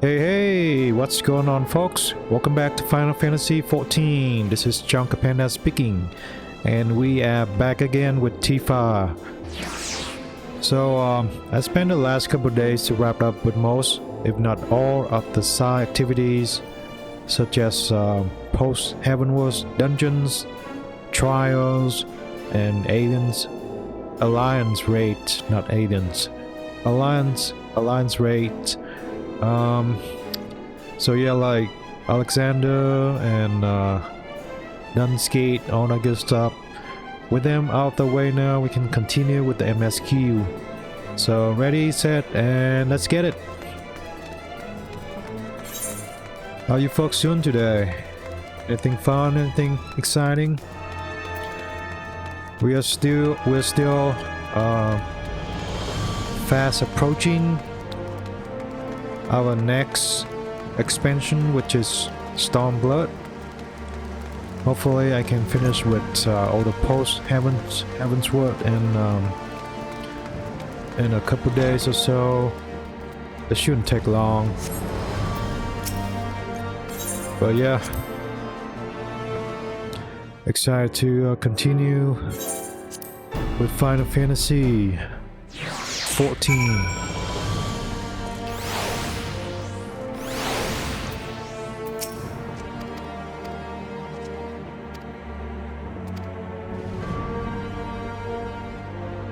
Hey, what's going on, folks? Welcome back to Final Fantasy XIV. This is Chunkapanda speaking, and we are back again with Tifa. So, I spent the last couple of days to wrap up with most, if not all, of the side activities, such as Post-Heavensward dungeons, trials, and Alliance raids, not Aidens. Alliance raids. So yeah, like Alexander and Dunskate, all that good stuff. With them out the way now, we can continue with the MSQ. So ready, set, and let's get it. How you folks doing today? Anything fun? Anything exciting? We're still fast approaching our next expansion, which is Stormblood. Hopefully I can finish with all the Post-Heavensward in a couple days or so. It shouldn't take long. But yeah, excited to continue with Final Fantasy XIV.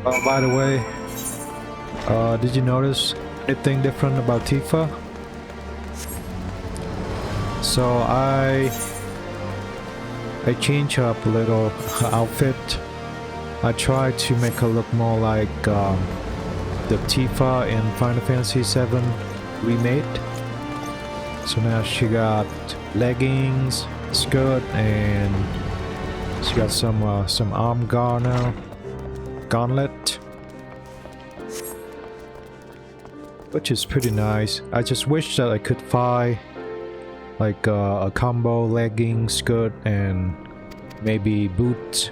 Oh, by the way, did you notice anything different about Tifa? So I changed up a little outfit. I tried to make her look more like the Tifa in Final Fantasy VII Remake. So now she got leggings, skirt, and she got some arm guard now. Gauntlet, which is pretty nice. I just wish that I could find like a combo legging, skirt, and maybe boots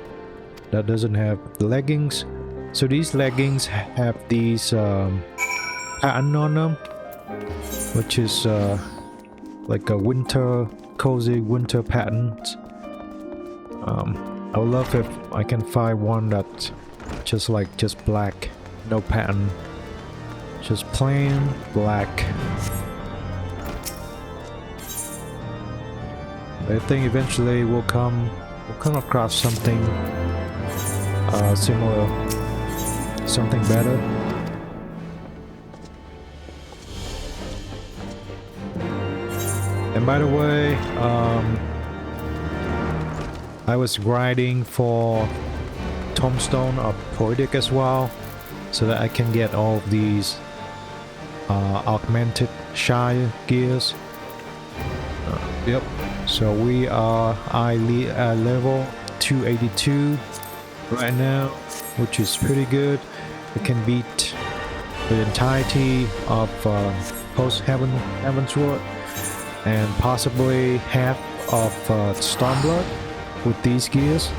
that doesn't have the leggings. So these leggings have these pattern on them, which is like a cozy winter pattern. I would love if I can find one that just black, no pattern, just plain black. I think eventually we'll come across something similar, something better. And by the way, I was grinding for Tombstone of Poetic as well, so that I can get all of these augmented Shire gears. Yep. So we are level 282 right now, which is pretty good. We can beat the entirety of Post-Heavensward and possibly half of Stormblood with these gears.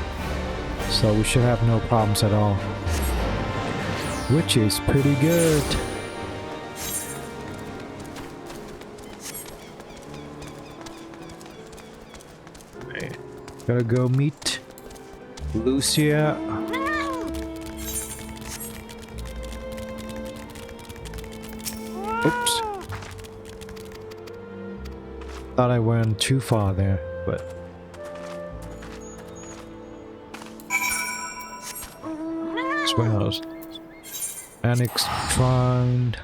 So we should have no problems at all, which is pretty good. Right. Gotta go meet Lucia. Oops. Thought I went too far there, but Annex Trine.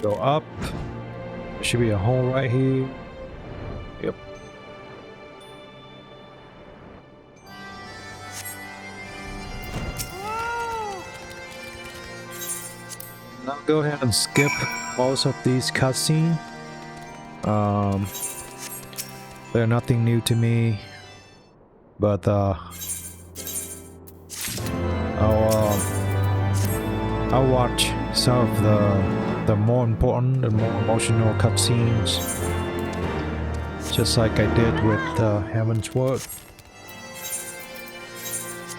Go up. There should be a hole right here. Yep. Now go ahead and skip most of these cutscenes. They're nothing new to me, but I'll watch some of the more important and more emotional cutscenes, just like I did with Heavensward.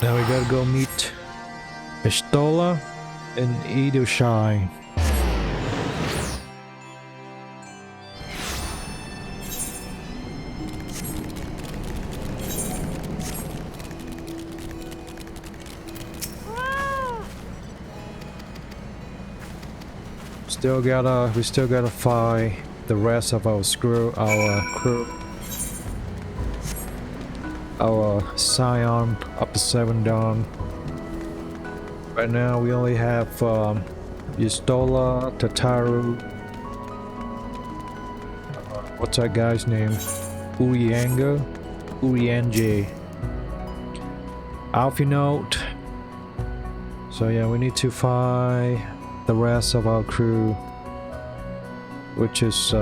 Now we gotta go meet Estola and Edelshine. We still gotta find the rest of our crew, our Scion up to 7 Dawn. Right now we only have Estola, Tataru, what's that guy's name? Urianje, Alfie Note. So yeah, we need to find the rest of our crew, which is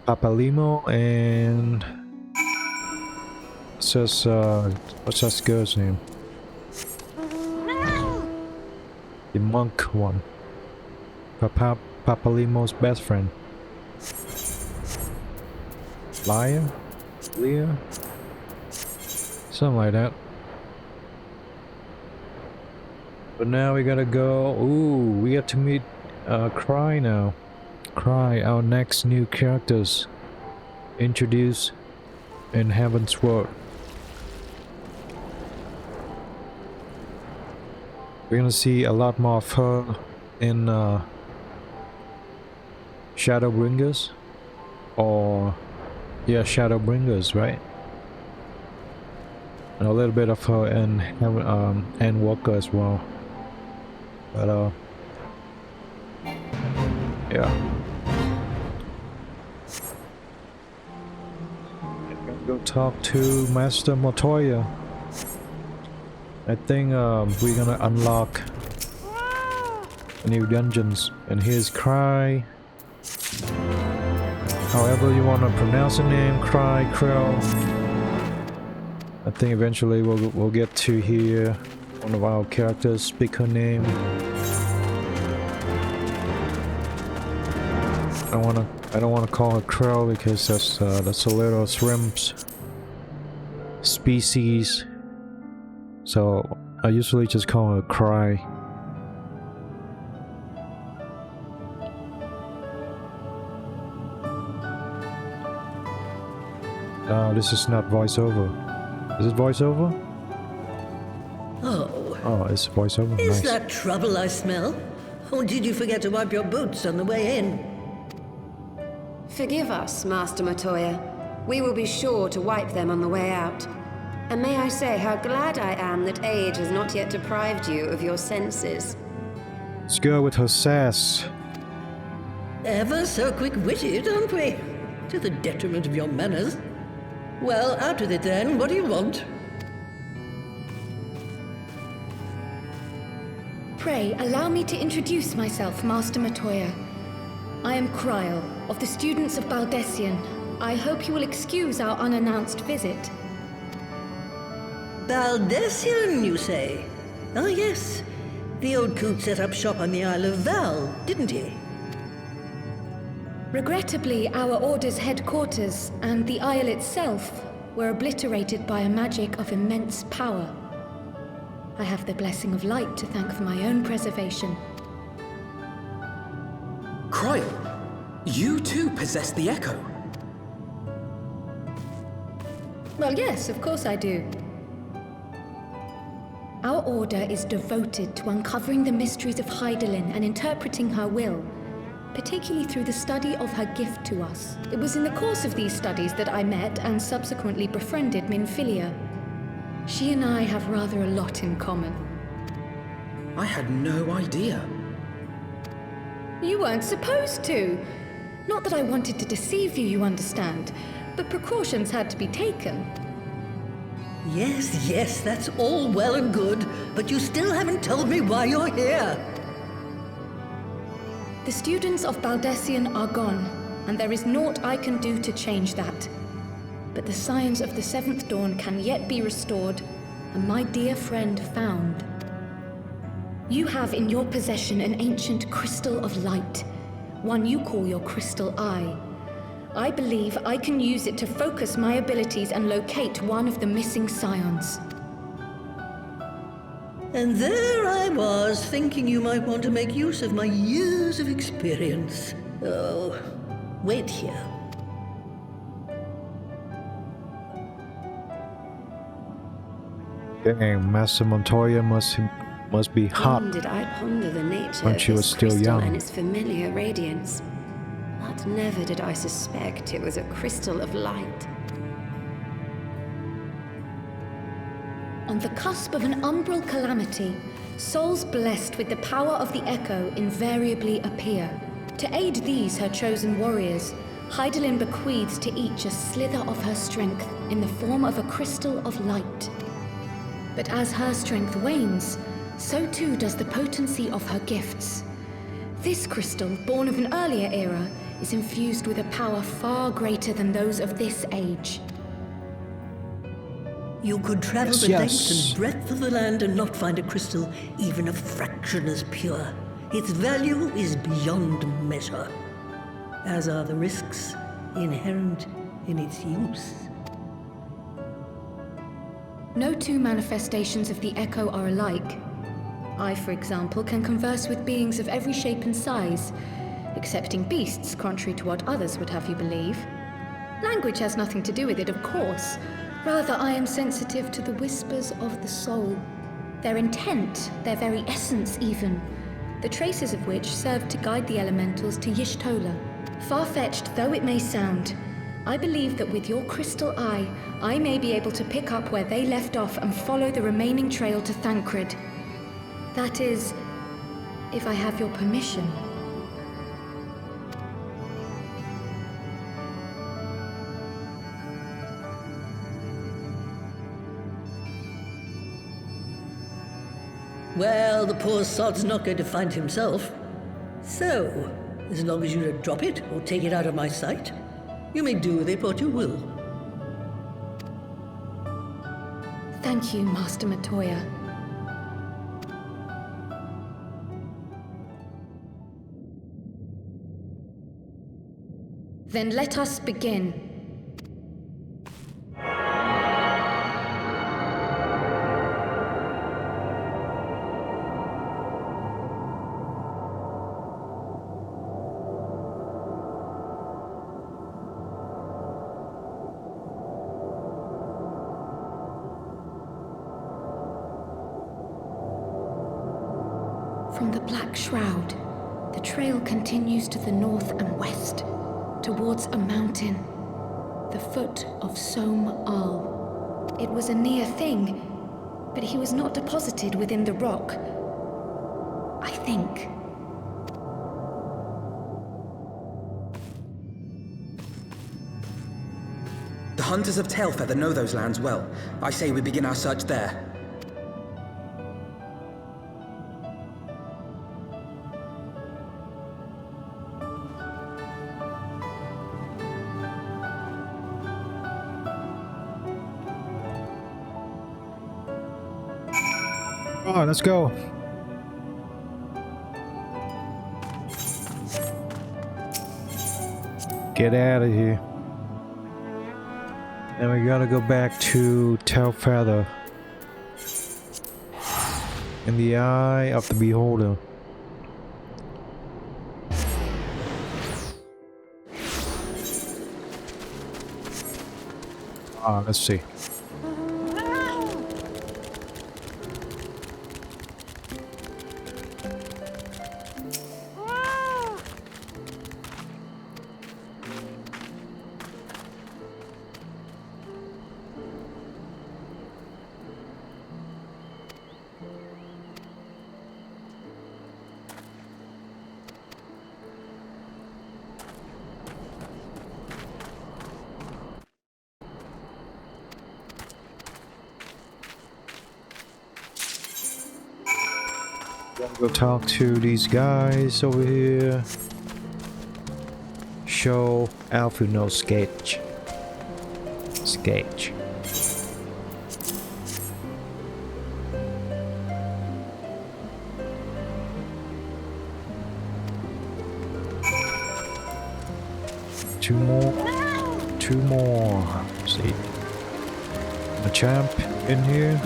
Papalimo and says what's that girl's name? The monk one. Papalimo's best friend. Leah? Something like that. But now we gotta go. Ooh, we get to meet Cry now. Cry, our next new characters introduced in Heavensward. We're gonna see a lot more of her in Shadowbringers, or yeah, Shadowbringers, right? And a little bit of her in Walker as well. But yeah. I'm gonna go talk to Master Montoya. I think we're gonna unlock new dungeons. And here's Cry. However you wanna pronounce the name, Cry, Krill. I think eventually we'll get to hear one of our characters speak her name. I don't wanna call her Krill because that's a little shrimp's species. So I usually just call her Cry. This is not voiceover. Is it voiceover? Oh, it's voiceover. Is nice. that trouble I smell? Or did you forget to wipe your boots on the way in? Forgive us, Master Montoya. We will be sure to wipe them on the way out. And may I say how glad I am that age has not yet deprived you of your senses. Let's go with her sass. Ever so quick-witted, aren't we? To the detriment of your manners. Well, out with it then. What do you want? Pray, allow me to introduce myself, Master Montoya. I am Cryle, of the students of Baldessian. I hope you will excuse our unannounced visit. Baldessian, you say? Ah, yes. The old coot set up shop on the Isle of Val, didn't he? Regrettably, our order's headquarters and the isle itself were obliterated by a magic of immense power. I have the blessing of light to thank for my own preservation. Cryle, you too possess the Echo. Well, yes, of course I do. Our order is devoted to uncovering the mysteries of Hydaelyn and interpreting her will, particularly through the study of her gift to us. It was in the course of these studies that I met and subsequently befriended Minfilia. She and I have rather a lot in common. I had no idea. You weren't supposed to. Not that I wanted to deceive you, you understand, but precautions had to be taken. Yes, that's all well and good, but you still haven't told me why you're here. The students of Baldessian are gone, and there is naught I can do to change that. But the science of the Seventh Dawn can yet be restored, and my dear friend found. You have in your possession an ancient crystal of light, one you call your crystal eye. I believe I can use it to focus my abilities and locate one of the missing scions. And there I was, thinking you might want to make use of my years of experience. Oh, wait here. Dang, Master Montoya must be hot. When did I ponder the nature When of she this was still crystal young. and its familiar radiance? But never did I suspect it was a crystal of light. On the cusp of an umbral calamity, souls blessed with the power of the Echo invariably appear. To aid these, her chosen warriors, Hydaelyn bequeaths to each a slither of her strength in the form of a crystal of light. But as her strength wanes, so too does the potency of her gifts. This crystal, born of an earlier era, is infused with a power far greater than those of this age. You could travel the Yes. length and breadth of the land and not find a crystal even a fraction as pure. Its value is beyond measure, as are the risks inherent in its use. No two manifestations of the Echo are alike. I, for example, can converse with beings of every shape and size, excepting beasts, contrary to what others would have you believe. Language has nothing to do with it, of course. Rather, I am sensitive to the whispers of the soul. Their intent, their very essence even, the traces of which serve to guide the elementals to Y'shtola. Far-fetched though it may sound, I believe that with your crystal eye, I may be able to pick up where they left off and follow the remaining trail to Thancred. That is, if I have your permission. Well, the poor sod's not going to find himself. So, as long as you don't drop it or take it out of my sight, you may do with it what you will. Thank you, Master Montoya. Then let us begin. From the Black Shroud, the trail continues to the north and west, towards a mountain, the foot of Som Al. It was a near thing, but he was not deposited within the rock. I think. The hunters of Tailfeather know those lands well. I say we begin our search there. Oh, let's go. Get out of here. And we gotta go back to Tailfeather. In the eye of the beholder. Let's see. Go talk to these guys over here. Show Alpha no sketch. Sketch. two more. Two more. Let's see. A champ in here.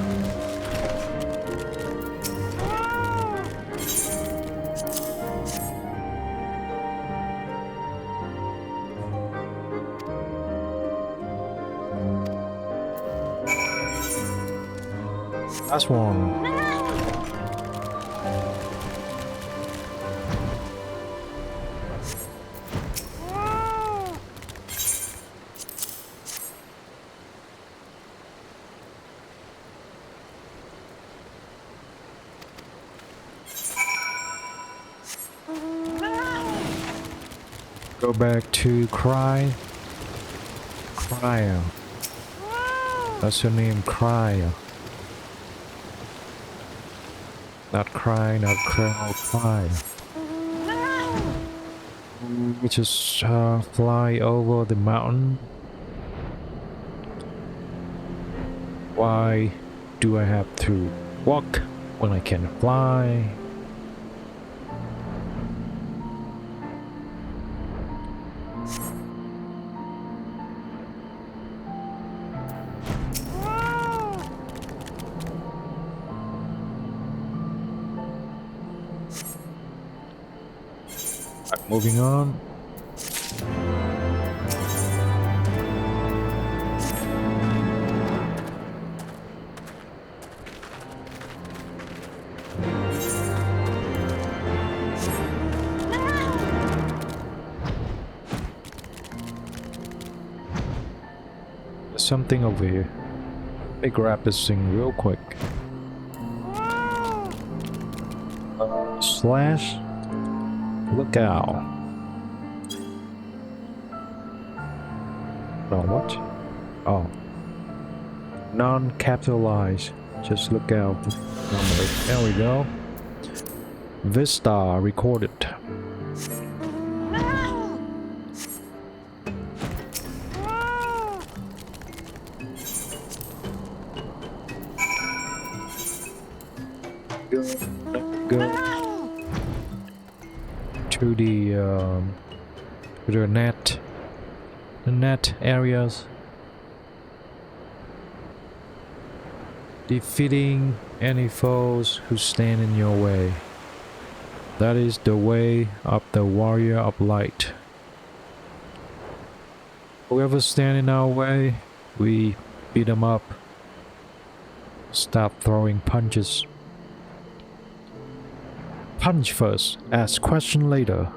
Last one. Go back to Cryo. That's your name, Cryo. Not cry, not cry. We just fly over the mountain. Why do I have to walk when I can fly? Moving on. There's something over here. Let me grab this thing real quick. Slash. Look out. No, what? Oh. Non-capitalized. Just look out. There we go. Vista recorded. Go. To the net areas, defeating any foes who stand in your way. That is the way of the warrior of light. Whoever stand in our way, we beat them up. Stop throwing punches. Punch first, ask question later.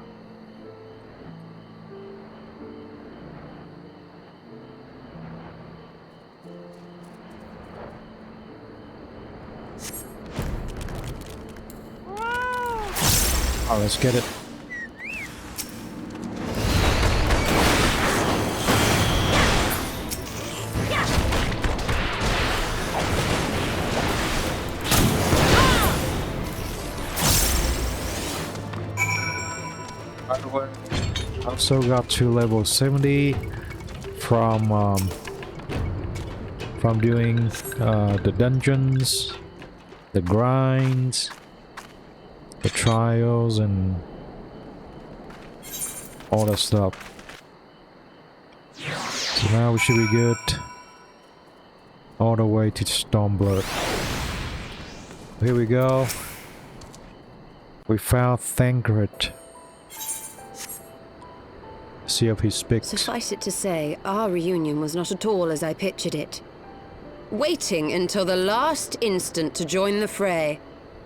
Oh, let's get it. Also got to level 70 from doing the dungeons, the grinds, the trials, and all that stuff. So now we should be good all the way to Stormblood. Here we go. We found Thancred. See if he speaks. Suffice it to say, our reunion was not at all as I pictured it. Waiting until the last instant to join the fray.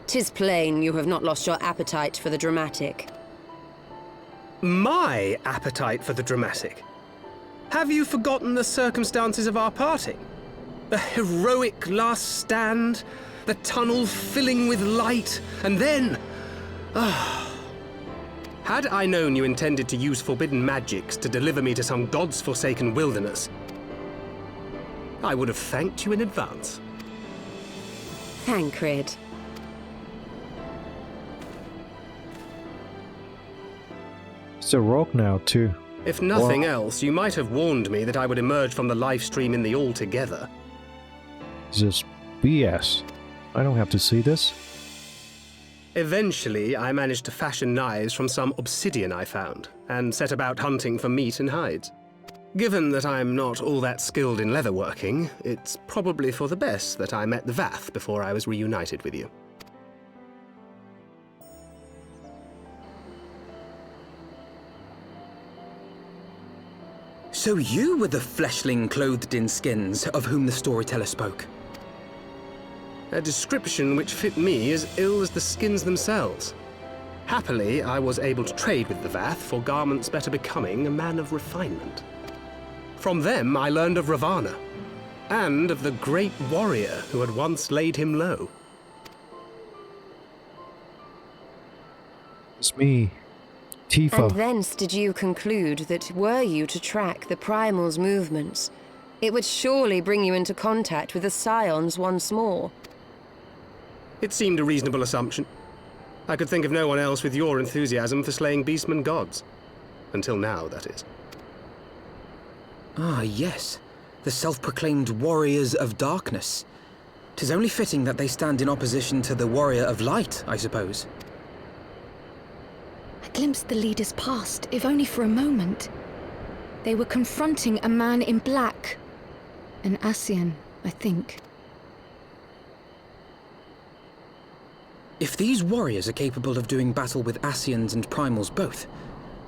'Tis plain you have not lost your appetite for the dramatic. My appetite for the dramatic? Have you forgotten the circumstances of our parting? The heroic last stand, the tunnel filling with light, and then... Had I known you intended to use forbidden magics to deliver me to some god's forsaken wilderness, I would have thanked you in advance. Thancred. It's a rock now too. If nothing else, you might have warned me that I would emerge from the live stream in the Altogether. Just BS. I don't have to see this. Eventually, I managed to fashion knives from some obsidian I found, and set about hunting for meat and hides. Given that I'm not all that skilled in leatherworking, it's probably for the best that I met the Vath before I was reunited with you. So you were the fleshling clothed in skins of whom the storyteller spoke? A description which fit me as ill as the skins themselves. Happily, I was able to trade with the Vath for garments better becoming a man of refinement. From them, I learned of Ravana, and of the great warrior who had once laid him low. It's me, Tifa. And thence did you conclude that were you to track the Primal's movements, it would surely bring you into contact with the Scions once more. It seemed a reasonable assumption. I could think of no one else with your enthusiasm for slaying beastmen gods. Until now, that is. Ah, yes. The self-proclaimed warriors of darkness. 'Tis only fitting that they stand in opposition to the warrior of light, I suppose. I glimpsed the leaders past, if only for a moment. They were confronting a man in black. An Ascian, I think. If these warriors are capable of doing battle with Ascians and Primals both,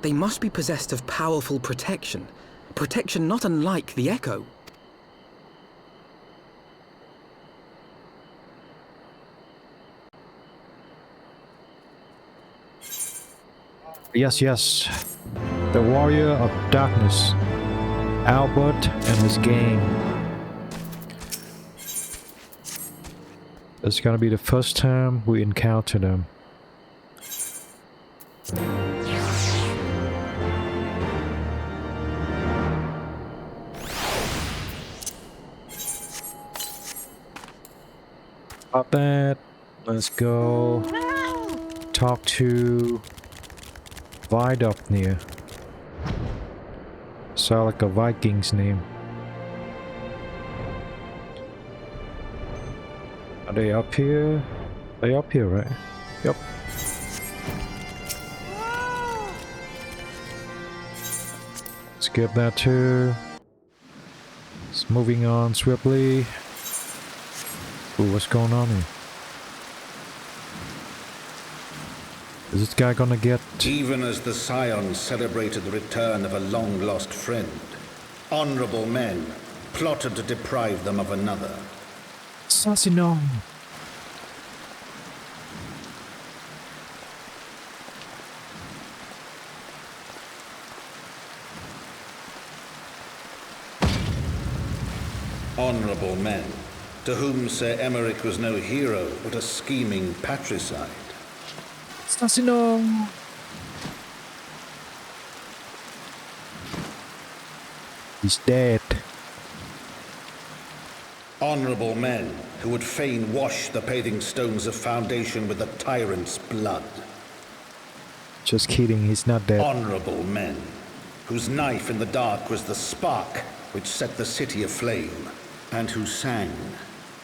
they must be possessed of powerful protection. Protection not unlike the Echo. Yes, yes. The Warrior of Darkness. Albert and his gang. It's gonna be the first time we encounter them. About that, let's go talk to Vidopnir. Sound like a Viking's name. Are they up here? They up here, right? Yep. Skip that too. It's moving on swiftly. Ooh, what's going on here? Is this guy gonna get... Even as the Scions celebrated the return of a long-lost friend, honorable men plotted to deprive them of another. Assassinum! Honorable men, to whom Sir Aymeric was no hero, but a scheming patricide. Assassinum! He's dead. Honorable men, who would fain wash the paving stones of foundation with the tyrant's blood. Just kidding, he's not dead. Honorable men, whose knife in the dark was the spark which set the city aflame, and who sang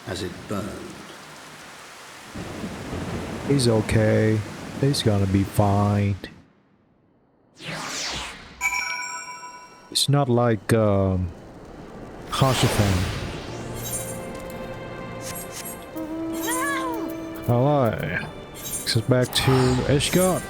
as it burned. He's okay. He's gonna be fine. It's not like Harshafan. Alright. Takes us back to Ishgard.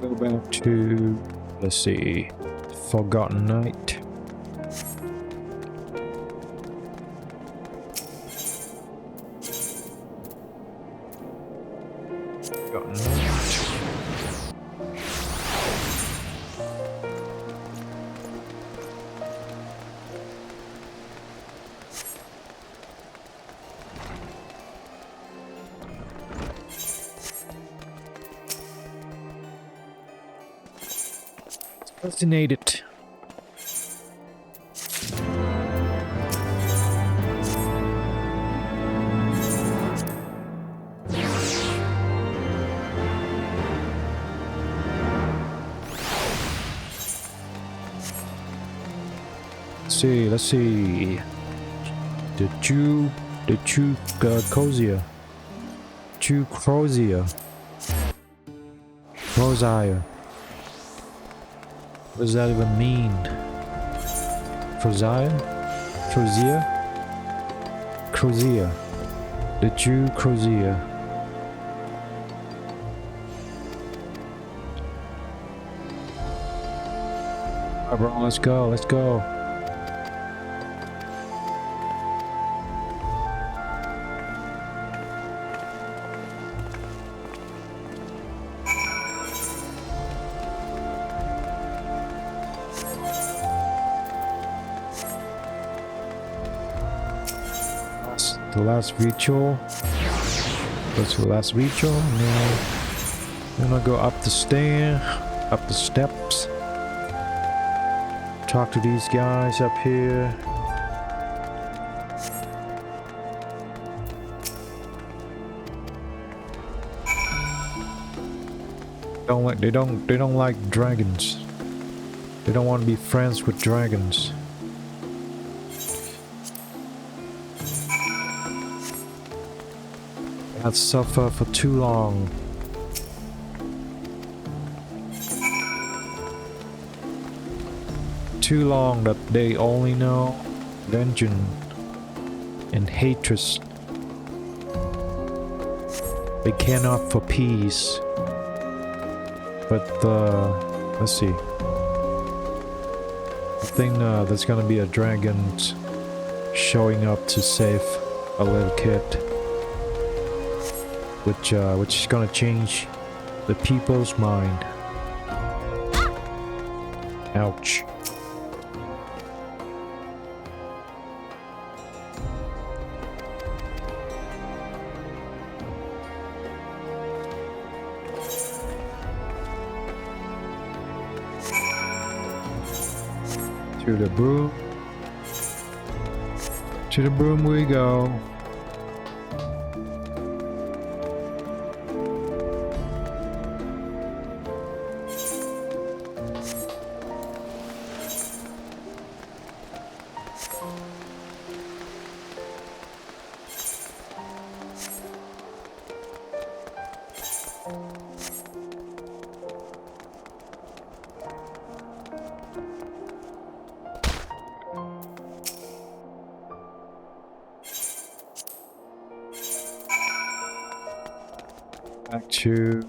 Go back to, let's see, Forgotten Night. Forgotten Night. Fascinated. Let's see. The Crozier. Crozier. What does that even mean? Crozier? The Jew Crozier. Alright, bro, let's go. The last ritual. Go to the last ritual. Now I'm gonna go up the steps. Talk to these guys up here. They don't like dragons. They don't want to be friends with dragons. Had suffer for too long. Too long that they only know vengeance and hatred. They cannot for peace. But let's see. I think there's gonna be a dragon showing up to save a little kid. Which is gonna change the people's mind. Ouch. To the broom. To the broom we go. Back to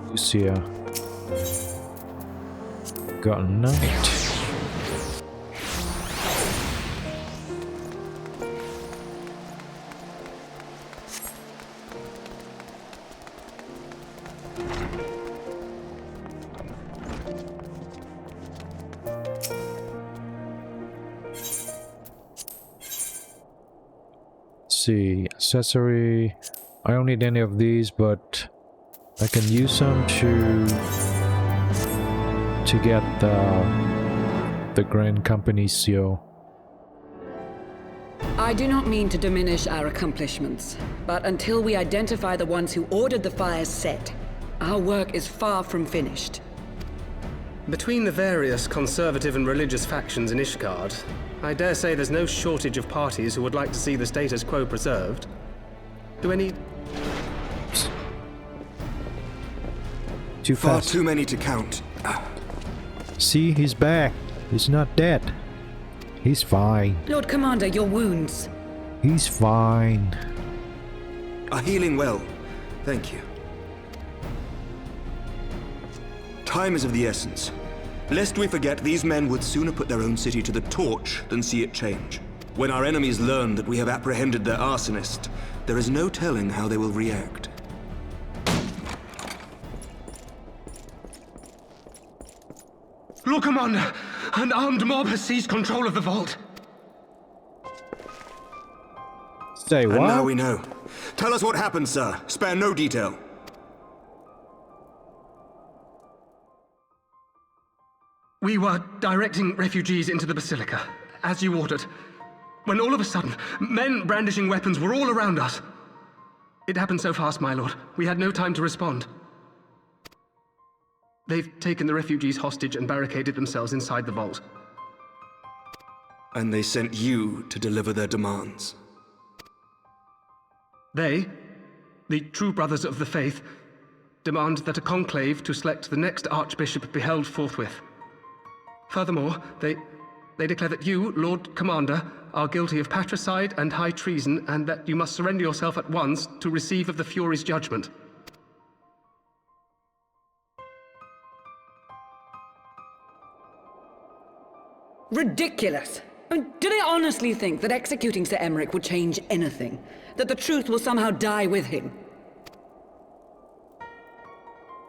Lucia. Got a knight. See, accessory. I don't need any of these, but I can use them to get the Grand Company seal. I do not mean to diminish our accomplishments, but until we identify the ones who ordered the fires set, our work is far from finished. Between the various conservative and religious factions in Ishgard, I dare say there's no shortage of parties who would like to see the status quo preserved. Do any... Too Far fast. too many to count. See, he's back. He's not dead. He's fine. Lord Commander, your wounds. He's fine. Are healing well. Thank you. Time is of the essence. Lest we forget, these men would sooner put their own city to the torch than see it change. When our enemies learn that we have apprehended their arsonist, there is no telling how they will react. Lord Commander, an armed mob has seized control of the vault. Say what? And now we know. Tell us what happened, sir. Spare no detail. We were directing refugees into the Basilica, as you ordered, when all of a sudden, men brandishing weapons were all around us. It happened so fast, my lord. We had no time to respond. They've taken the refugees hostage and barricaded themselves inside the vault. And they sent you to deliver their demands. They, the true brothers of the faith, demand that a conclave to select the next archbishop be held forthwith. Furthermore, they declare that you, Lord Commander, are guilty of patricide and high treason, and that you must surrender yourself at once to receive of the Fury's judgment. Ridiculous! I mean, do they honestly think that executing Sir Aymeric would change anything? That the truth will somehow die with him?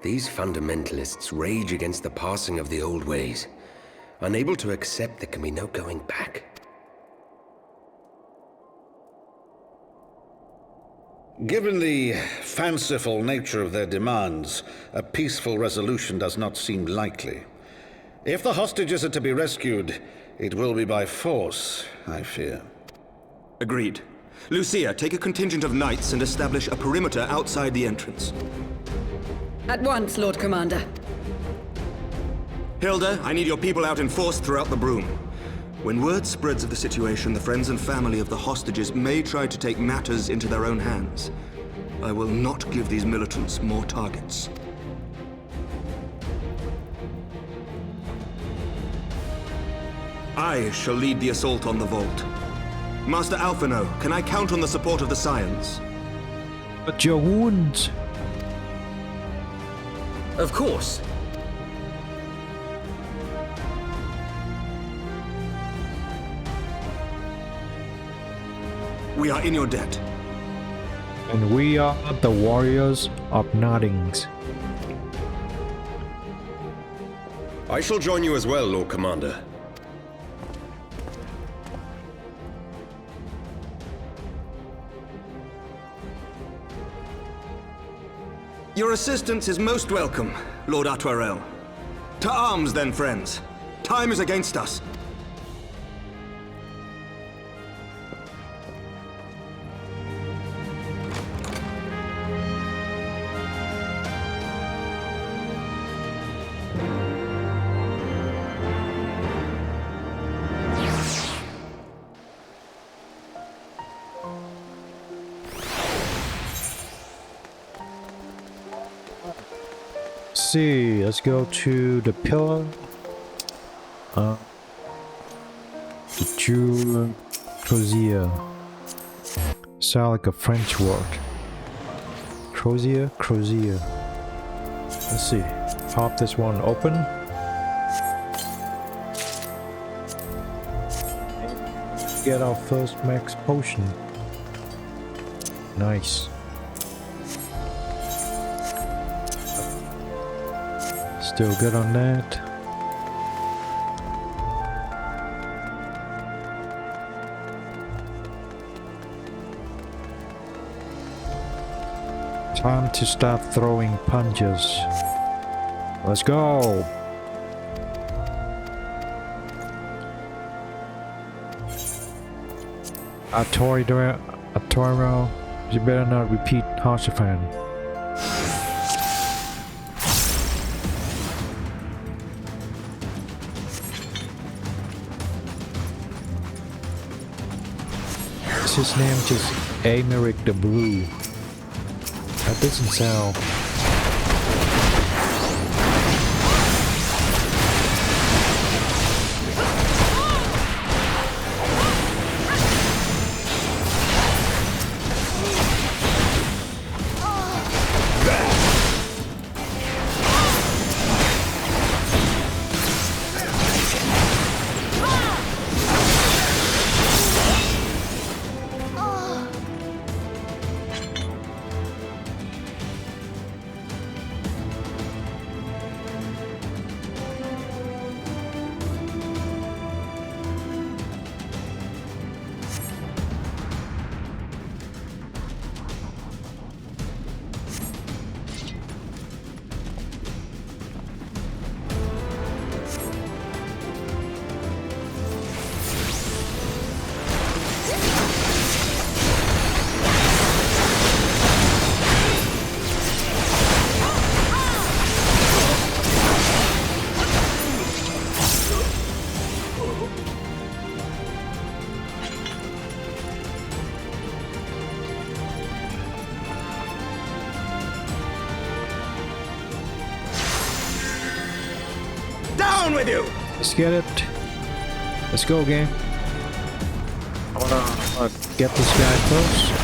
These fundamentalists rage against the passing of the old ways, unable to accept there can be no going back. Given the fanciful nature of their demands, a peaceful resolution does not seem likely. If the hostages are to be rescued, it will be by force, I fear. Agreed. Lucia, take a contingent of knights and establish a perimeter outside the entrance. At once, Lord Commander. Hilda, I need your people out in force throughout the Broom. When word spreads of the situation, the friends and family of the hostages may try to take matters into their own hands. I will not give these militants more targets. I shall lead the assault on the vault. Master Alphino, can I count on the support of the Scions? But your wounds. Of course. We are in your debt. And we are the warriors of Noddings. I shall join you as well, Lord Commander. Your assistance is most welcome, Lord Dawntrail. To arms then, friends. Time is against us. See, let's go to the pillar. The Jew Crozier. Sound like a French word. Crozier. Let's see. Pop this one open. Get our first max potion. Nice. Still good on that. Time to start throwing punches. Let's go! Arturo, you better not repeat Harsafan. His name just Aymeric the Blue. That doesn't sound. with you! Let's get it. Let's go, game. I wanna get this guy close.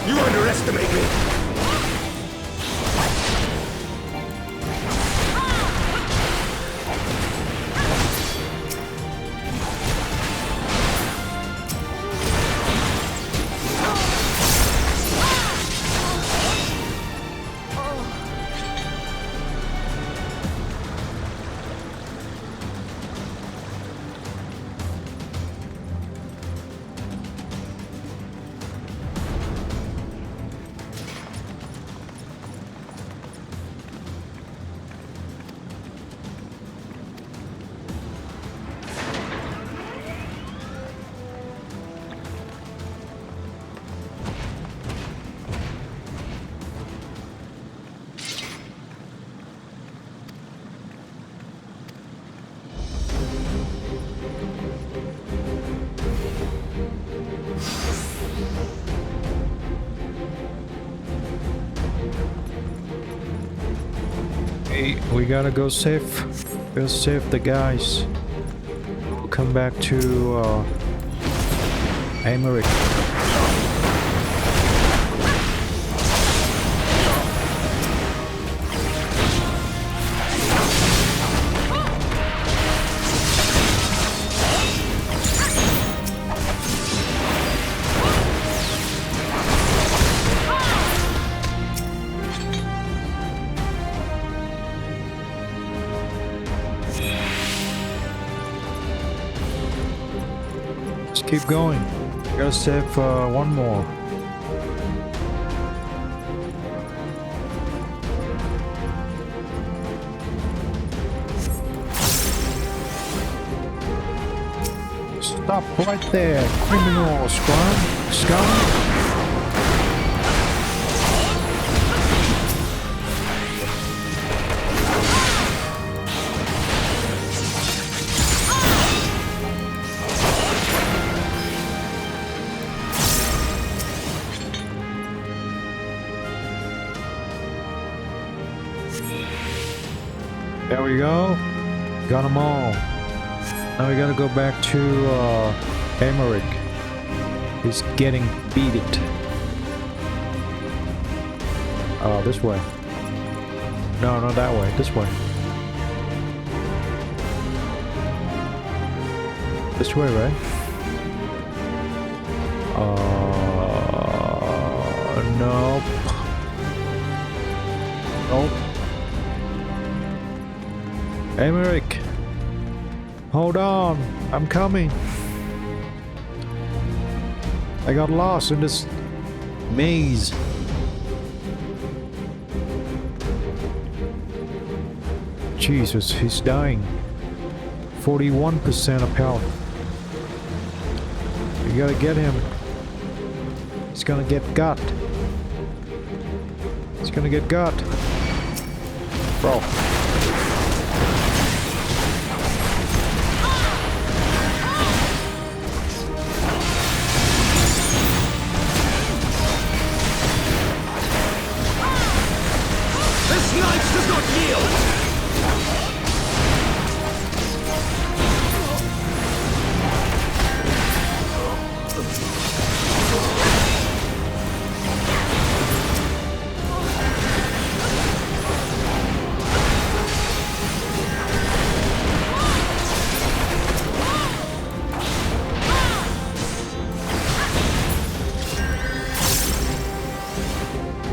You underestimate me! Hey, we gotta go save the guys. We'll come back to Aymeric. Keep going. Gotta save one more. Stop right there, criminal scum. There we go. Got them all. Now we gotta go back to Aymeric. He's getting beaten. This way. No, not that way. This way. This way, right? Nope. Nope. Aymeric, hold on, I'm coming. I got lost in this maze. Jesus, he's dying. 41% of health. You gotta get him. He's gonna get got. He's gonna get got. Bro.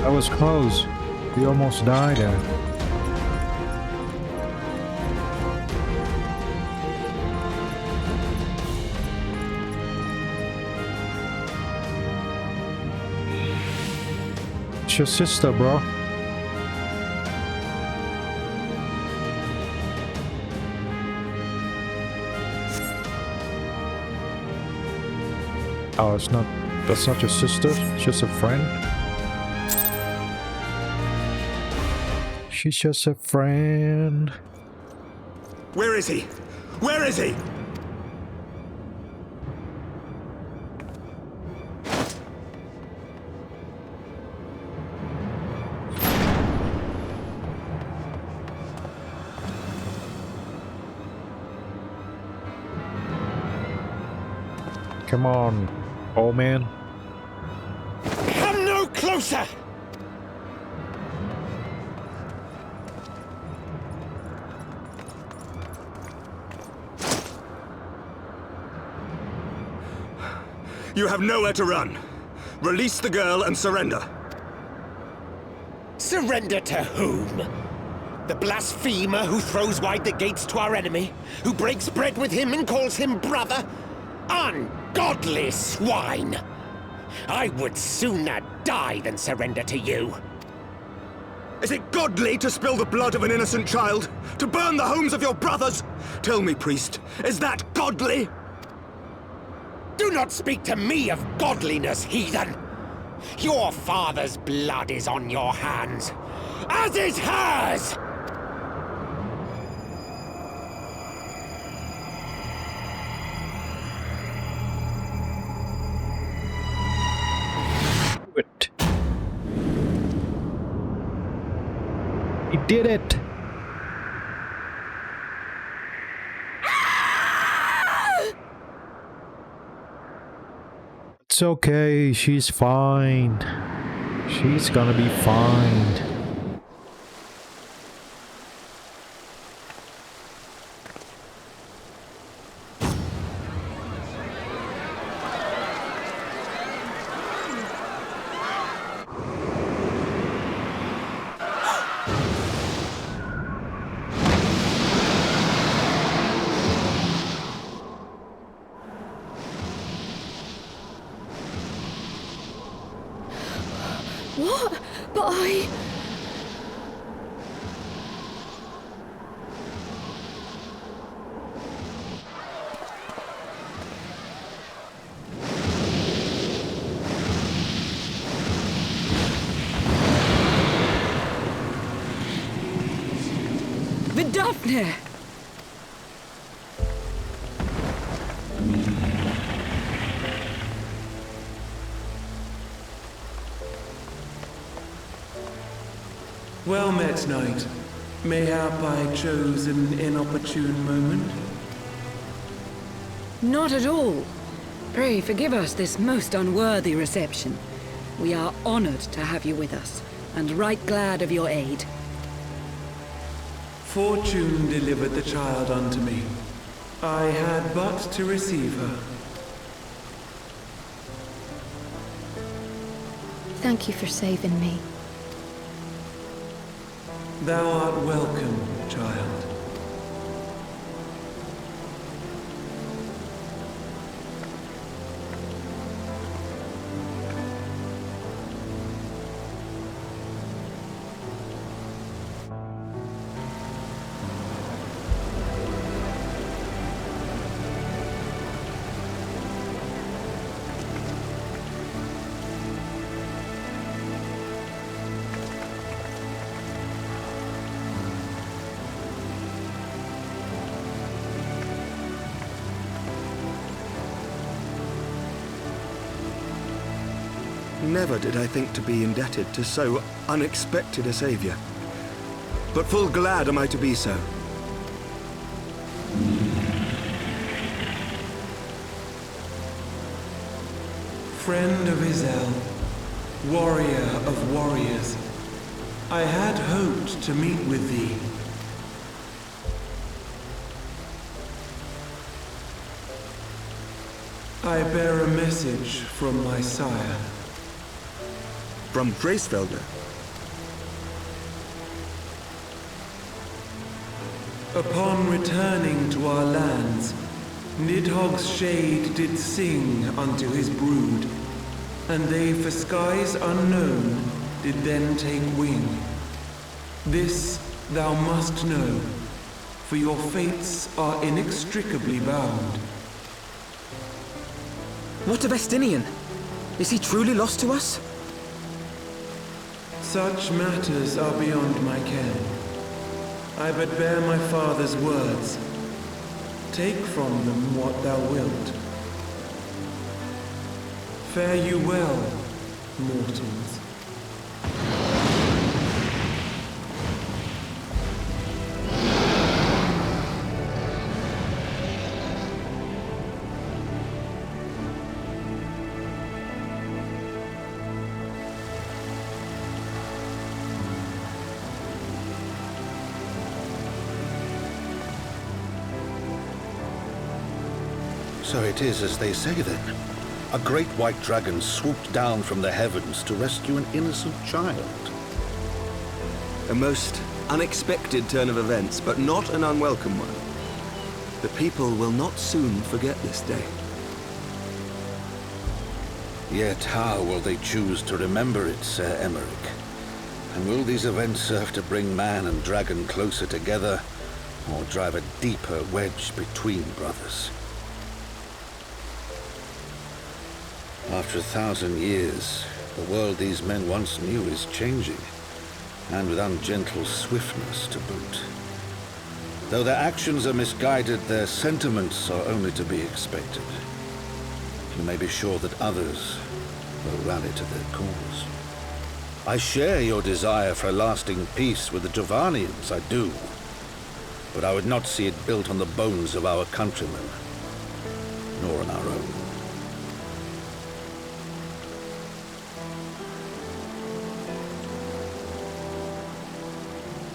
That was close. We almost died there. It's your sister, bro. Oh, it's not. That's not your sister. It's just a friend. She's just a friend. Where is he? Where is he? Come on, old man. Come no closer! You have nowhere to run. Release the girl and surrender. Surrender to whom? The blasphemer who throws wide the gates to our enemy? Who breaks bread with him and calls him brother? Ungodly swine! I would sooner die than surrender to you. Is it godly to spill the blood of an innocent child? To burn the homes of your brothers? Tell me, priest, is that godly? Do not speak to me of godliness, heathen! Your father's blood is on your hands, as is hers! It. He did it! It's okay, she's fine. She's gonna be fine. What? But I... Vidofne! Well met, knight. Mayhap I chose an inopportune moment? Not at all. Pray forgive us this most unworthy reception. We are honored to have you with us, and right glad of your aid. Fortune delivered the child unto me. I had but to receive her. Thank you for saving me. Thou art welcome, child. Never did I think to be indebted to so unexpected a savior. But full glad am I to be so. Friend of Izel, warrior of warriors, I had hoped to meet with thee. I bear a message from my sire. From Bracefelder. Upon returning to our lands, Nidhogg's shade did sing unto his brood, and they for skies unknown did then take wing. This thou must know, for your fates are inextricably bound. What of Estinian? Is he truly lost to us? Such matters are beyond my ken. I but bear my father's words. Take from them what thou wilt. Fare you well, mortals. So it is as they say then. A great white dragon swooped down from the heavens to rescue an innocent child. A most unexpected turn of events, but not an unwelcome one. The people will not soon forget this day. Yet how will they choose to remember it, Sir Aymeric? And will these events serve to bring man and dragon closer together, or drive a deeper wedge between brothers? After 1,000 years, the world these men once knew is changing, and with ungentle swiftness to boot. Though their actions are misguided, their sentiments are only to be expected. You may be sure that others will rally to their cause. I share your desire for a lasting peace with the Dravanians, I do. But I would not see it built on the bones of our countrymen, nor on our own.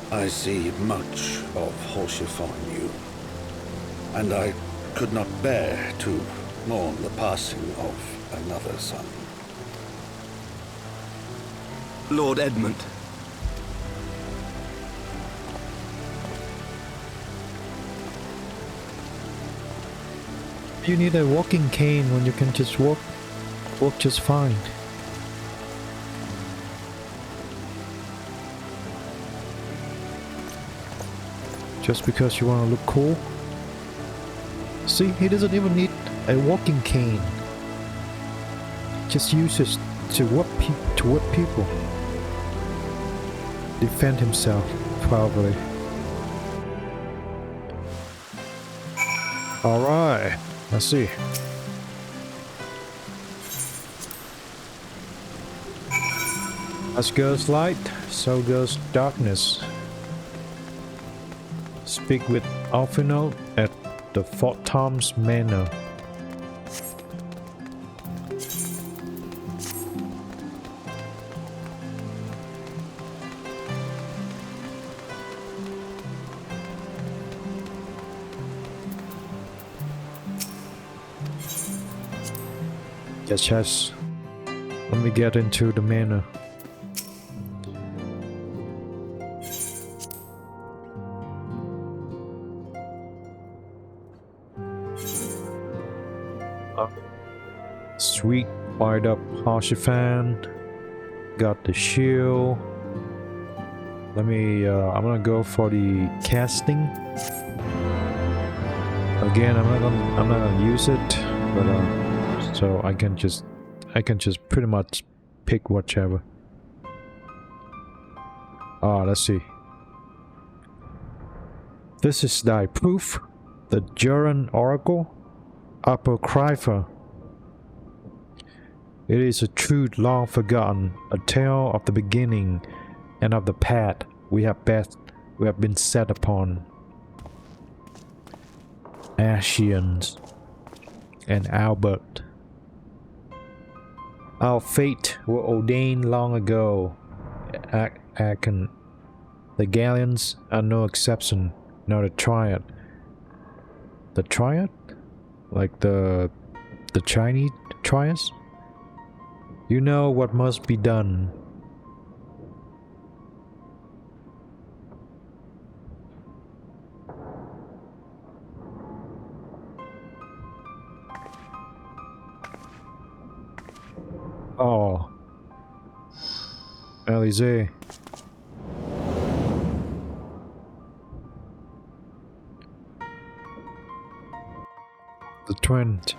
I see much of Horsefon in you, and I could not bear to mourn the passing of another son. Lord Edmund. You need a walking cane when you can just walk just fine. Just because you want to look cool? See, he doesn't even need a walking cane. Just uses to whip people. Defend himself, probably. Alright, let's see. As goes light, so goes darkness. Speak with Alfinol at the Fort Tom's Manor. Yes. Let me get into the manor. Sweet, fired up Hoshifan. Got the shield. Let me, I'm gonna go for the casting. Again, I'm not gonna use it, but so I can just pretty much pick whichever. Let's see. This is thy proof, the Juran Oracle, Apocrypha. It is a truth long forgotten, a tale of the beginning and of the path we have been set upon. Ascians and Albert. Our fate were ordained long ago. Aken. The Galleons are no exception, nor the Triad. The Triad? Like the Chinese Triads? You know what must be done. Oh. Alizé. The Trent.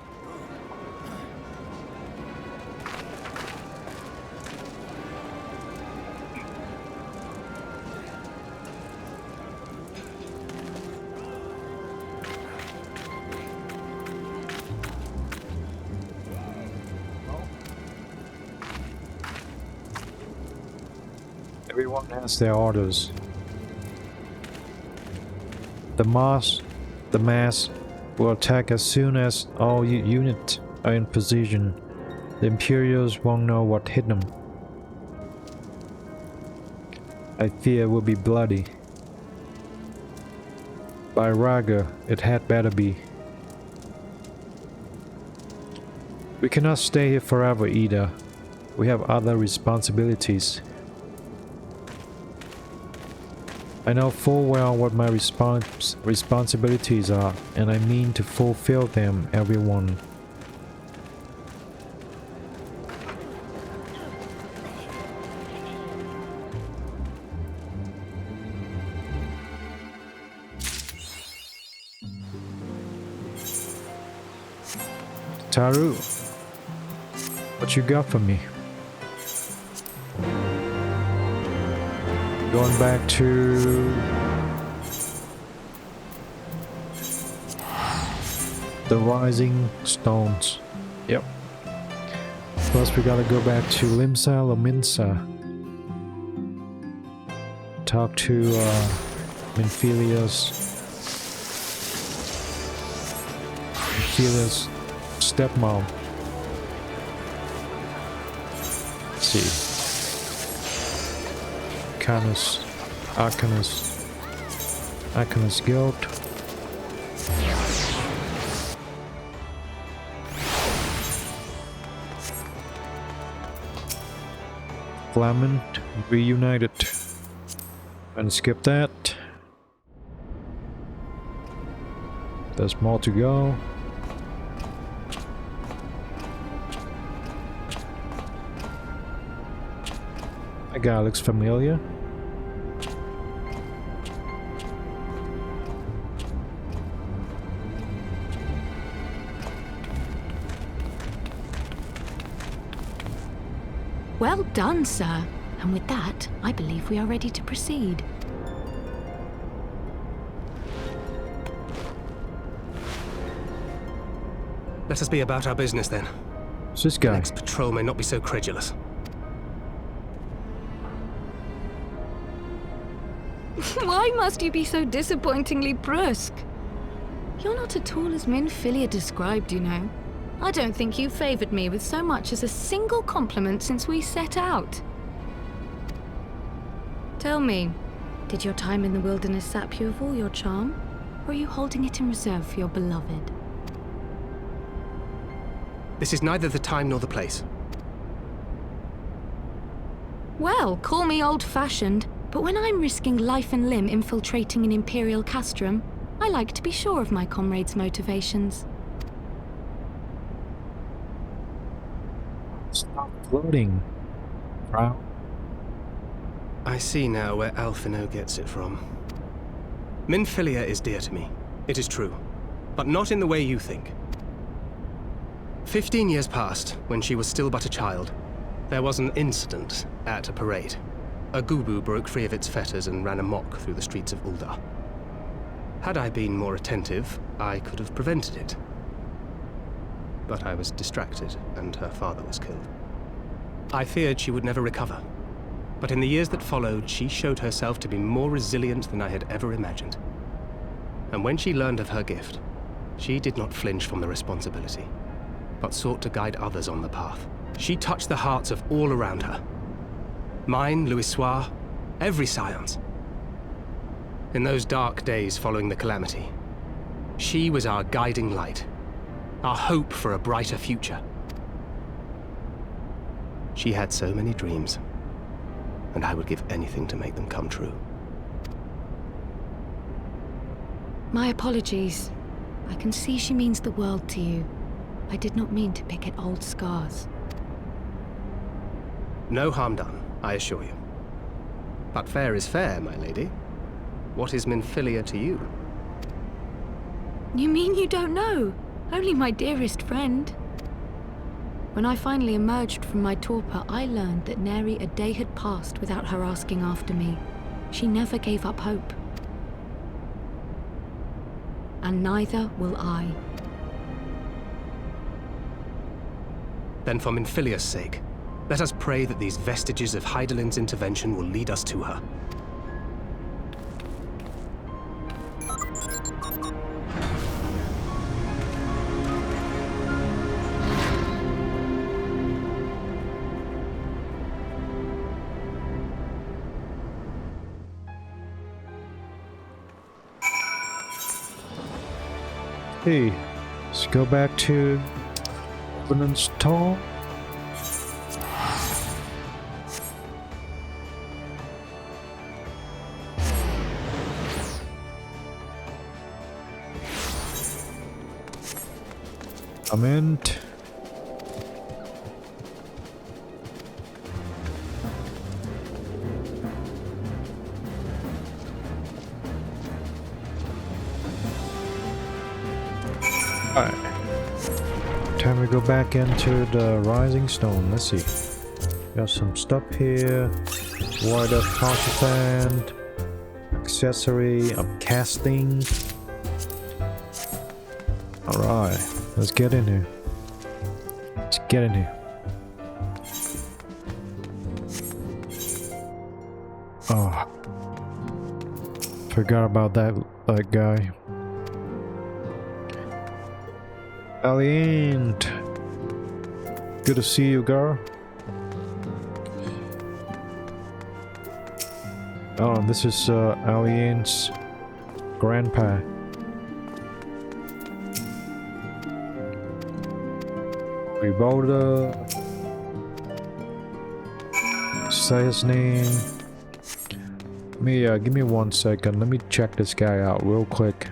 Everyone has their orders. The mass will attack as soon as all units are in position. The Imperials won't know what hit them. I fear it will be bloody. By Raga, it had better be. We cannot stay here forever either. We have other responsibilities. I know full well what my responsibilities are, and I mean to fulfill them, everyone. Taru, what you got for me? Going back to the Rising Stones. Yep. Plus we gotta go back to Limsa Lominsa. Talk to Minfilia's stepmom. Let's see. Arcanus Guild. Flamant reunited. And skip that. There's more to go. That guy looks familiar. Well done, sir. And with that, I believe we are ready to proceed. Let us be about our business then. Who's this guy? Next patrol may not be so credulous. Why must you be so disappointingly brusque? You're not at all as Minfilia described, you know. I don't think you favored me with so much as a single compliment since we set out. Tell me, did your time in the wilderness sap you of all your charm? Or are you holding it in reserve for your beloved? This is neither the time nor the place. Well, call me old-fashioned, but when I'm risking life and limb infiltrating an Imperial castrum, I like to be sure of my comrades' motivations. Stop floating. Wow. I see now where Alphino gets it from. Minfilia is dear to me, it is true, but not in the way you think. 15 years passed, when she was still but a child. There was an incident at a parade. A Gubu broke free of its fetters and ran amok through the streets of Ul'dah. Had I been more attentive, I could have prevented it. But I was distracted, and her father was killed. I feared she would never recover. But in the years that followed, she showed herself to be more resilient than I had ever imagined. And when she learned of her gift, she did not flinch from the responsibility, but sought to guide others on the path. She touched the hearts of all around her. Mine, Louisoix, every scions. In those dark days following the calamity, she was our guiding light, our hope for a brighter future. She had so many dreams, and I would give anything to make them come true. My apologies. I can see she means the world to you. I did not mean to pick at old scars. No harm done, I assure you. But fair is fair, my lady. What is Minfilia to you? You mean you don't know? Only my dearest friend. When I finally emerged from my torpor, I learned that nary a day had passed without her asking after me. She never gave up hope. And neither will I. Then for Minfilia's sake, let us pray that these vestiges of Hydalin's intervention will lead us to her. Hey, let's go back to Covenant's Tall. Comment. Alright. Time to go back into the Rising Stone. Let's see. Got some stuff here. Ward of Contraband. Accessory of casting. Alright. Let's get in here. Let's get in here. Oh. Forgot about that guy. Alien, good to see you, girl. Oh, this is Alien's grandpa. Revolta. Say his name. Give me 1 second. Let me check this guy out real quick.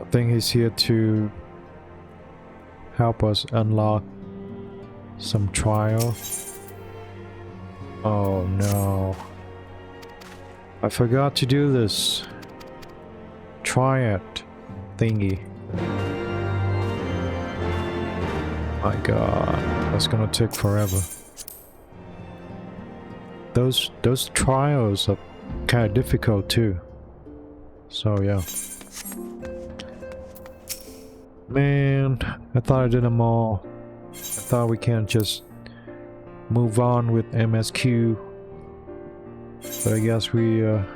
I think he's here to help us unlock some trial. Oh no. I forgot to do this triad thingy. My god, that's gonna take forever. Those trials are kind of difficult too. So yeah. Man, I thought I did them all. I thought we can't just move on with MSQ. But I guess we have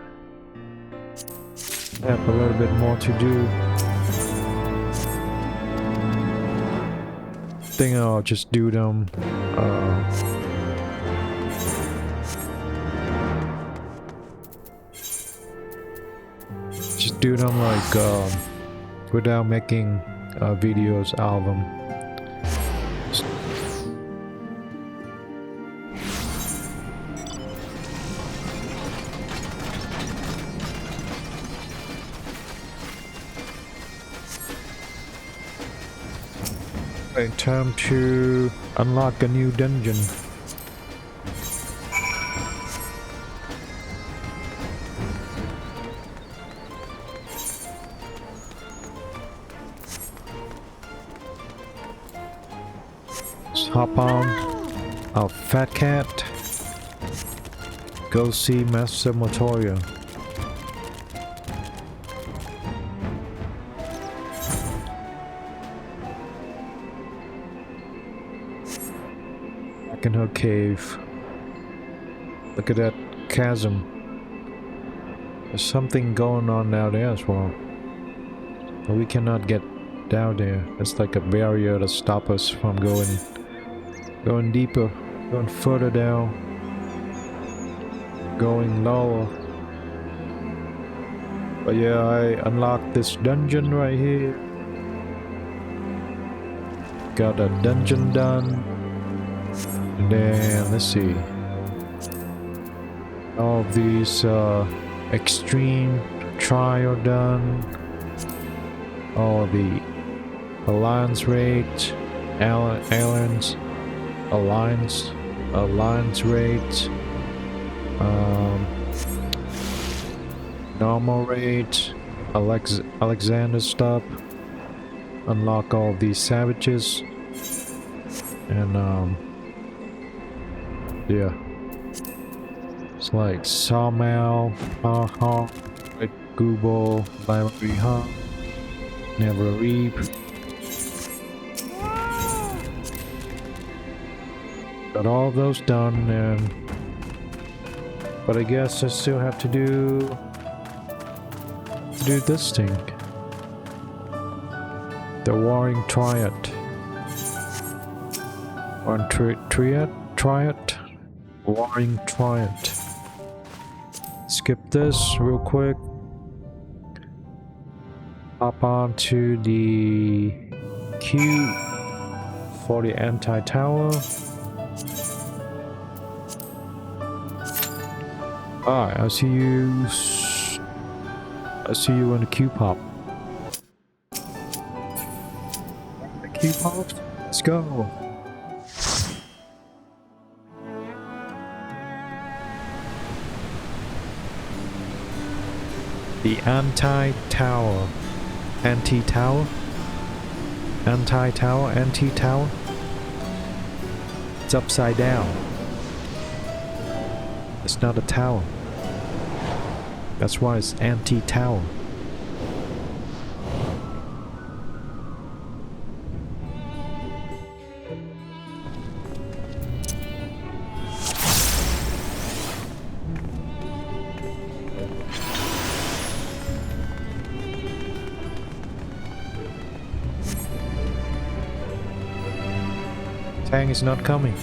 a little bit more to do. I think I'll just do them like without making videos album. Right, time to unlock a new dungeon. Hop on our Fat Cat. Go see Master Motoria. Back in her cave. Look at that chasm. There's something going on down there as well. But we cannot get down there. It's like a barrier to stop us from going deeper, going further down, going lower. But yeah, I unlocked this dungeon right here. Got a dungeon done. And then let's see. All of these extreme trial done. All the alliance rate Aliens, Alliance raids, normal raids, Alexander stuff, unlock all these savages, and yeah, it's like Sawmill, Red Google, Library Hub, Never Reap. Got all those done, and but I guess I still have to do this thing. The Warring Triad. Triad? Warring Triad. Skip this real quick. Hop on to the Q for the anti-tower. Alright, I'll see you when the Q pop. The Q pop? Let's go. The anti-tower. Anti-tower? Anti-tower? Anti-tower? It's upside down. It's not a tower. That's why it's anti-tower. Tang is not coming.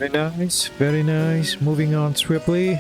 Very nice, very nice. Moving on swiftly.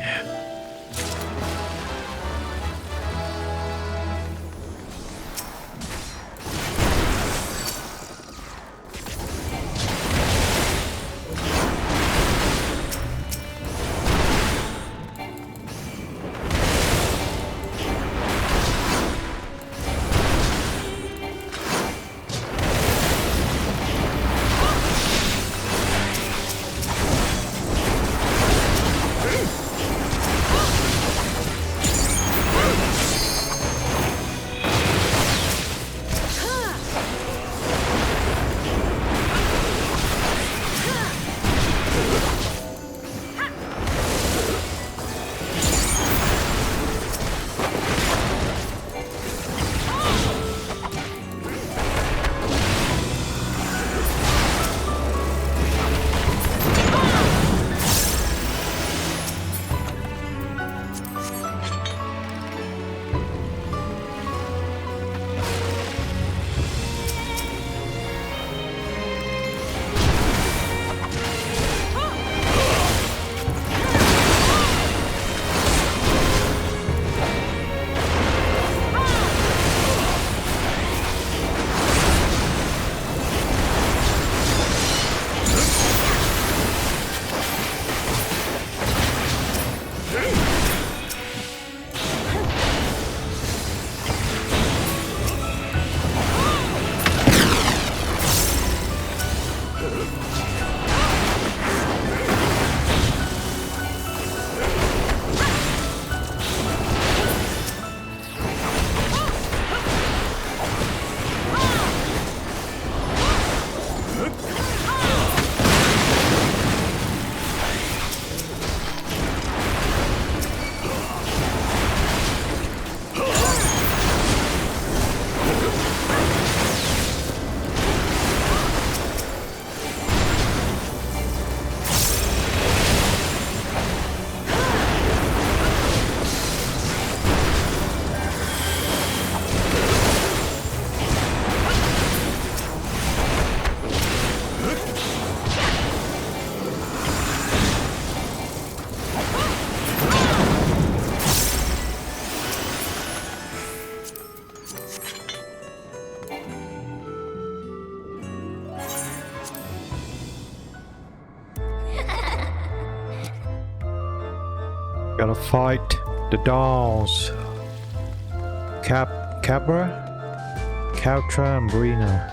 Gotta fight the dolls. Cabra, Kautra, and Brina.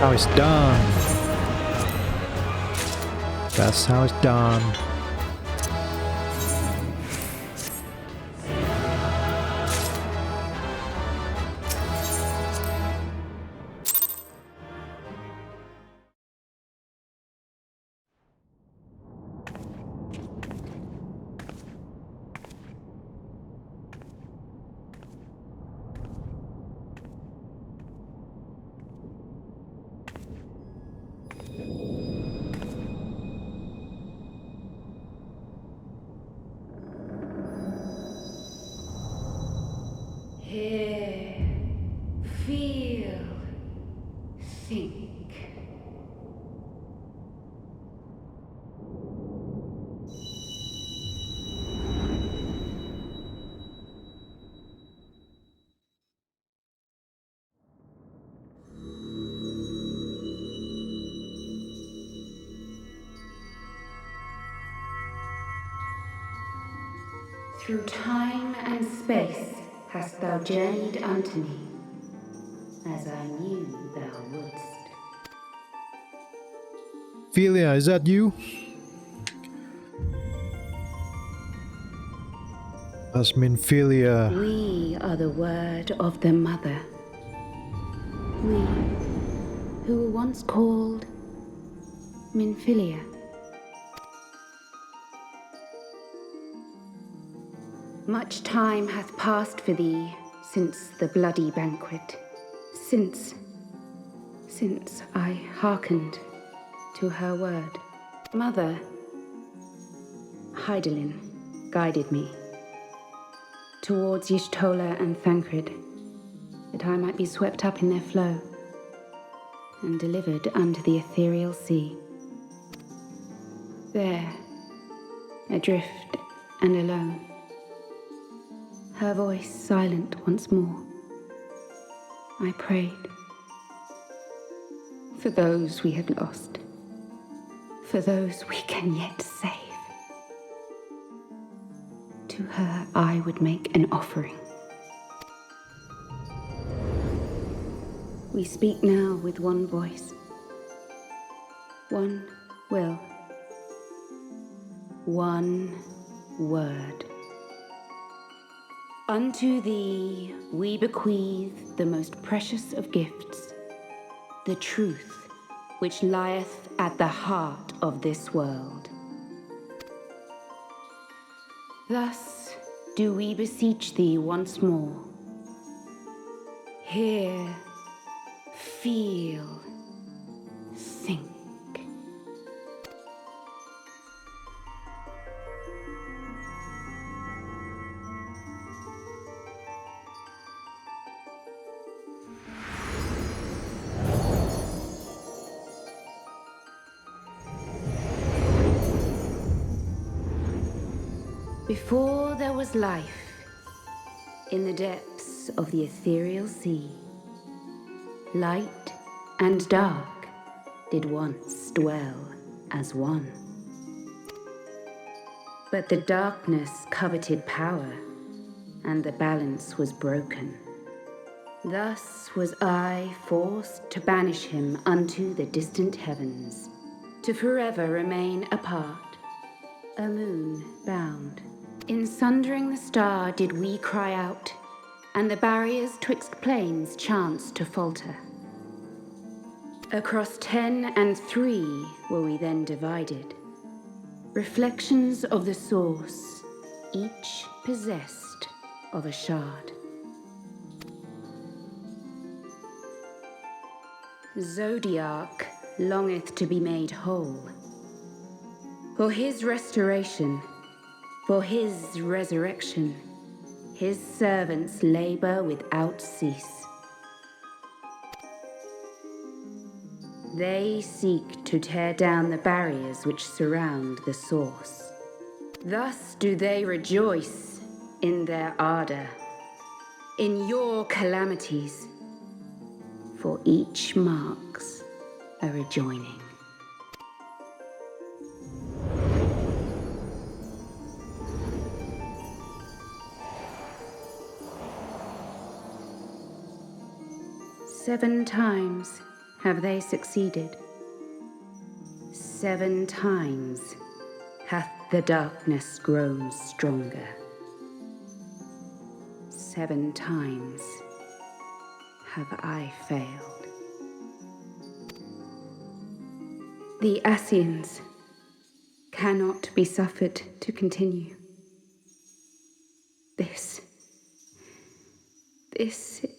How it's done. That's how it's done. Hear, feel, think. Through time and space hast thou journeyed unto me, as I knew thou wouldst. Filia, is that you? That's Minfilia. We are the word of the mother. We, who were once called Minfilia. Much time hath passed for thee since the bloody banquet, since I hearkened to her word. Mother, Hydaelyn, guided me towards Y'shtola and Thancred, that I might be swept up in their flow and delivered unto the ethereal sea. There, adrift and alone, her voice silent once more, I prayed for those we have lost, for those we can yet save. To her I would make an offering. We speak now with one voice, one will, one word. Unto thee we bequeath the most precious of gifts, the truth which lieth at the heart of this world. Thus do we beseech thee once more. Hear, feel, think. Before there was life, in the depths of the ethereal sea, light and dark did once dwell as one. But the darkness coveted power, and the balance was broken. Thus was I forced to banish him unto the distant heavens, to forever remain apart, a moon bound. In sundering the star did we cry out, and the barriers twixt planes chanced to falter. Across 10 and 3 were we then divided, reflections of the source, each possessed of a shard. Zodiac longeth to be made whole. For his restoration, for his resurrection, his servants labor without cease. They seek to tear down the barriers which surround the source. Thus do they rejoice in their ardor, in your calamities, for each marks a rejoining. Seven times have they succeeded. 7 times hath the darkness grown stronger. 7 times have I failed. The Ascians cannot be suffered to continue. This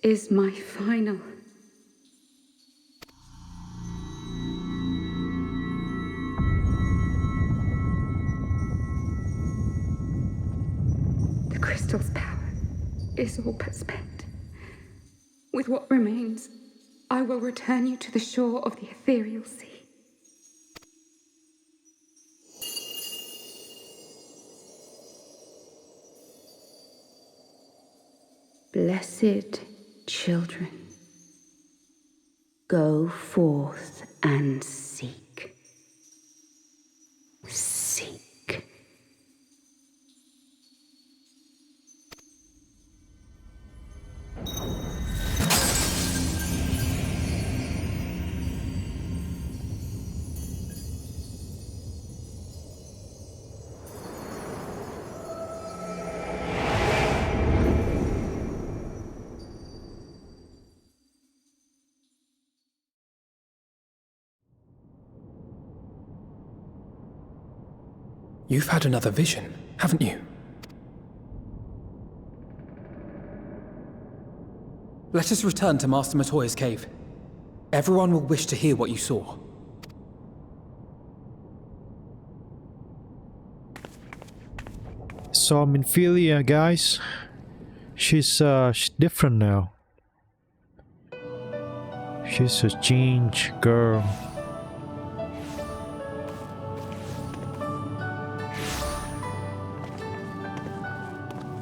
is my final. The crystal's power is all but spent. With what remains, I will return you to the shore of the ethereal sea. Blessed children, go forth and seek. Seek. You've had another vision, haven't you? Let us return to Master Matoya's cave. Everyone will wish to hear what you saw. Saw Minfilia, guys. She's different now. She's a changed girl.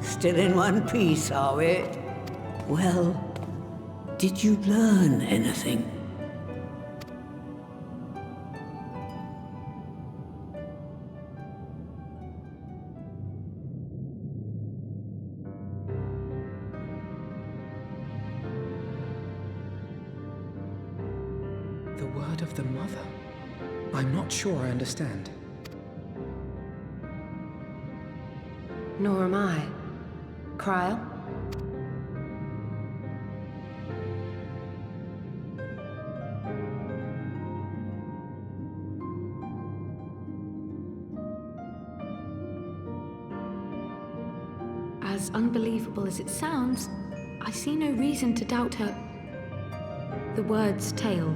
Still in one piece, are we? Well, did you learn anything? The word of the mother? I'm not sure I understand. Nor am I. Cryle? As unbelievable as it sounds, I see no reason to doubt her. The word's tale.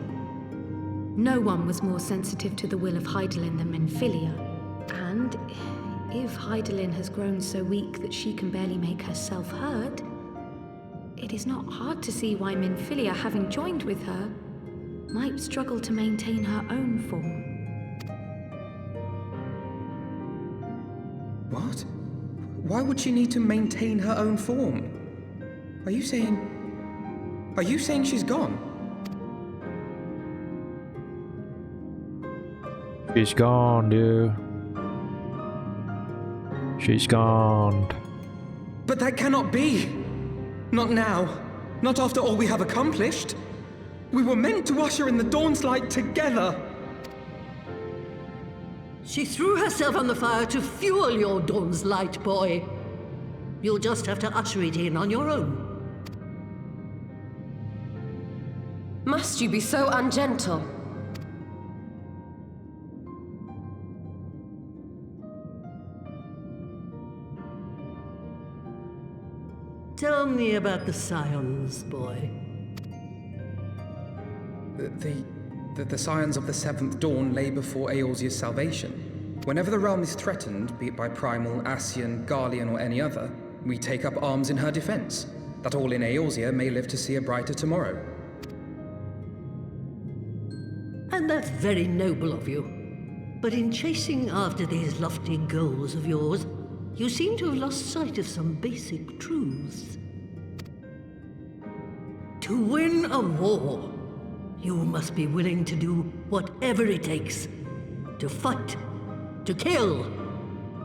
No one was more sensitive to the will of Hydaelyn than Minfilia, and if Hydaelyn has grown so weak that she can barely make herself heard, it is not hard to see why Minfilia, having joined with her, might struggle to maintain her own form. What? Why would she need to maintain her own form? Are you saying she's gone? She's gone, dude. She's gone. But that cannot be! Not now. Not after all we have accomplished. We were meant to usher in the dawn's light together. She threw herself on the fire to fuel your dawn's light, boy. You'll just have to usher it in on your own. Must you be so ungentle? Tell me about the Scions, boy. The scions of the Seventh Dawn lay before Eorzea's salvation. Whenever the realm is threatened, be it by Primal, Ascian, Garlean, or any other, we take up arms in her defense, that all in Eorzea may live to see a brighter tomorrow. And that's very noble of you. But in chasing after these lofty goals of yours, you seem to have lost sight of some basic truths. To win a war, you must be willing to do whatever it takes. To fight, to kill,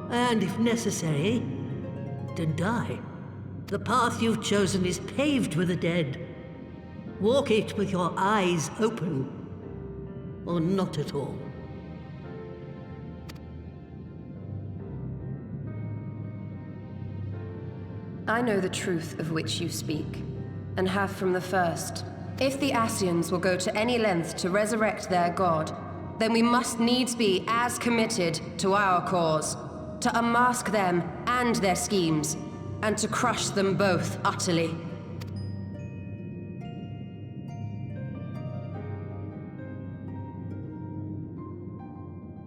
and if necessary, to die. The path you've chosen is paved with the dead. Walk it with your eyes open, or not at all. I know the truth of which you speak, and have from the first. If the Ascians will go to any length to resurrect their god, then we must needs be as committed to our cause, to unmask them and their schemes, and to crush them both utterly.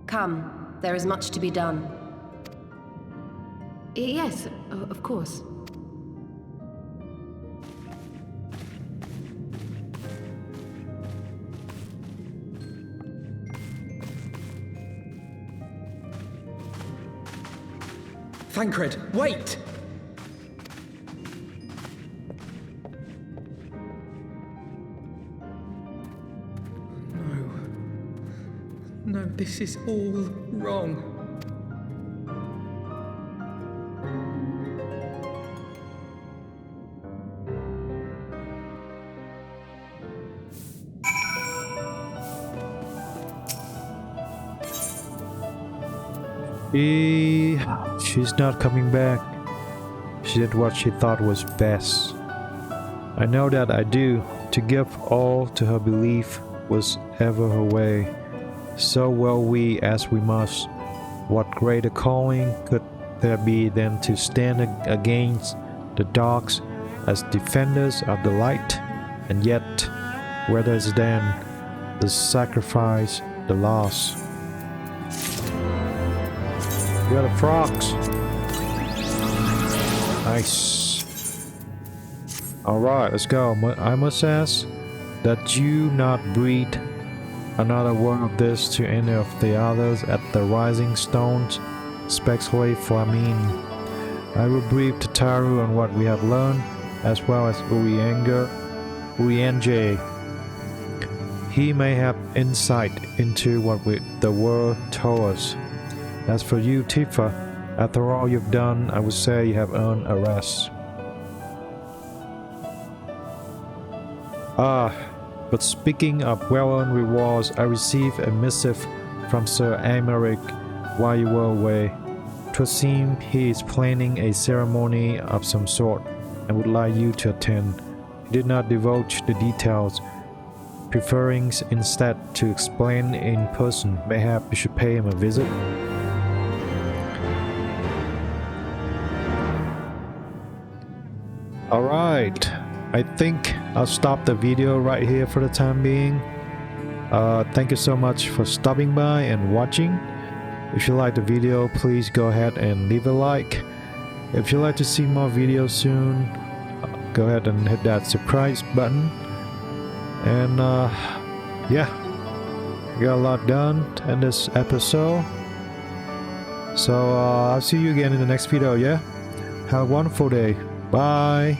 Come, there is much to be done. Yes, of course. Thancred, wait! No, this is all wrong. She's not coming back. She did what she thought was best. I know that I do. To give all to her belief was ever her way. So will we as we must. What greater calling could there be than to stand against the darks as defenders of the light? And yet, where does then the sacrifice, the loss? We got the frogs. Nice. Alright, let's go. I must ask that you not breathe another word of this to any of the others at the Rising Stones, especially Flamine. I will brief Tataru on what we have learned, as well as Urienge. He may have insight into what the world told us. As for you, Tifa, after all you've done, I would say you have earned a rest. But speaking of well-earned rewards, I received a missive from Sir Aymeric while you were away. 'Twould seem he is planning a ceremony of some sort and would like you to attend. He did not divulge the details, preferring instead to explain in person. Mayhap you should pay him a visit. Alright, I think I'll stop the video right here for the time being. Thank you so much for stopping by and watching. If you like the video, please go ahead and leave a like. If you'd like to see more videos soon, go ahead and hit that subscribe button. And yeah, we got a lot done in this episode. So I'll see you again in the next video, yeah? Have a wonderful day. Bye.